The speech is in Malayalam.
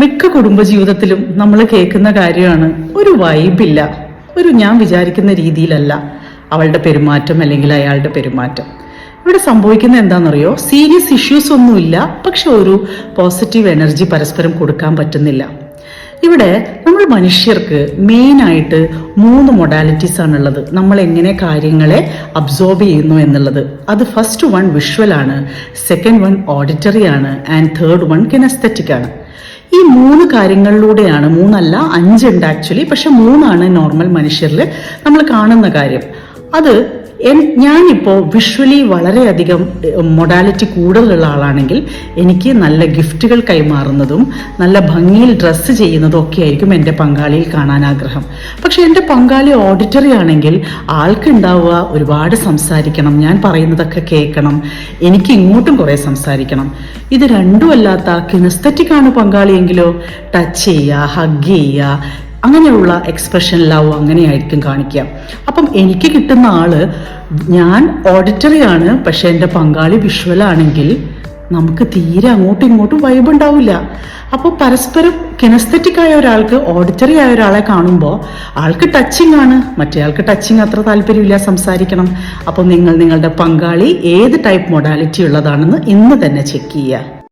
മിക്ക കുടുംബജീവിതത്തിലും നമ്മൾ കേൾക്കുന്ന കാര്യമാണ്, ഒരു വൈബില്ല, ഞാൻ വിചാരിക്കുന്ന രീതിയിലല്ല അവളുടെ പെരുമാറ്റം അല്ലെങ്കിൽ അയാളുടെ പെരുമാറ്റം. ഇവിടെ സംഭവിക്കുന്ന എന്താണെന്നറിയോ? സീരിയസ് ഇഷ്യൂസ് ഒന്നുമില്ല, പക്ഷെ ഒരു പോസിറ്റീവ് എനർജി പരസ്പരം കൊടുക്കാൻ പറ്റുന്നില്ല. ഇവിടെ നമ്മൾ മനുഷ്യർക്ക് മെയിനായിട്ട് 3 മൊഡാലിറ്റീസ് ആണുള്ളത്. നമ്മൾ എങ്ങനെ കാര്യങ്ങളെ അബ്സോർബ് ചെയ്യുന്നു എന്നുള്ളത്. അത് ഫസ്റ്റ് വൺ വിഷ്വൽ ആണ്, സെക്കൻഡ് വൺ ഓഡിറ്ററി ആണ്, ആൻഡ് തേർഡ് വൺ കിനസ്തെറ്റിക് ആണ്. ഈ 3 കാര്യങ്ങളിലൂടെയാണ്, 3 അല്ല 5 ഉണ്ട് ആക്ച്വലി, പക്ഷെ 3 നോർമൽ മനുഷ്യരിൽ നമ്മൾ കാണുന്ന കാര്യം. അത് ഞാനിപ്പോൾ വിഷ്വലി വളരെയധികം മൊഡാലിറ്റി കൂടുതലുള്ള ആളാണെങ്കിൽ എനിക്ക് നല്ല ഗിഫ്റ്റുകൾ കൈമാറുന്നതും നല്ല ഭംഗിയിൽ ഡ്രസ്സ് ചെയ്യുന്നതും ഒക്കെ ആയിരിക്കും എൻ്റെ പങ്കാളിയിൽ കാണാൻ ആഗ്രഹം. പക്ഷെ എൻ്റെ പങ്കാളി ഓഡിറ്ററി ആണെങ്കിൽ ആൾക്കുണ്ടാവുക ഒരുപാട് സംസാരിക്കണം, ഞാൻ പറയുന്നതൊക്കെ കേൾക്കണം, എനിക്ക് ഇങ്ങോട്ടും കുറേ സംസാരിക്കണം. ഇത് രണ്ടും അല്ലാത്ത കിനസ്തെറ്റിക് ആണ് പങ്കാളിയെങ്കിലോ ടച്ച് ചെയ്യുക, ഹഗ് ചെയ്യുക, അങ്ങനെയുള്ള എക്സ്പ്രഷൻ ലവ് അങ്ങനെയായിരിക്കും കാണിക്കുക. അപ്പം എനിക്ക് കിട്ടുന്ന ആള്, ഞാൻ ഓഡിറ്ററി ആണ് പക്ഷെ എൻ്റെ പങ്കാളി വിഷ്വലാണെങ്കിൽ നമുക്ക് തീരെ അങ്ങോട്ടും ഇങ്ങോട്ടും വൈബ് ഉണ്ടാവില്ല. അപ്പോൾ പരസ്പരം കിനസ്തെറ്റിക് ആയ ഒരാൾക്ക് ഓഡിറ്ററി ആയ ഒരാളെ കാണുമ്പോൾ ആൾക്ക് ടച്ചിങ് ആണ്, മറ്റേ ആൾക്ക് ടച്ചിങ് അത്ര താല്പര്യമില്ല, സംസാരിക്കണം. അപ്പോൾ നിങ്ങളുടെ പങ്കാളി ഏത് ടൈപ്പ് മൊഡാലിറ്റി ഉള്ളതാണെന്ന് ഇന്ന് തന്നെ ചെക്ക് ചെയ്യുക.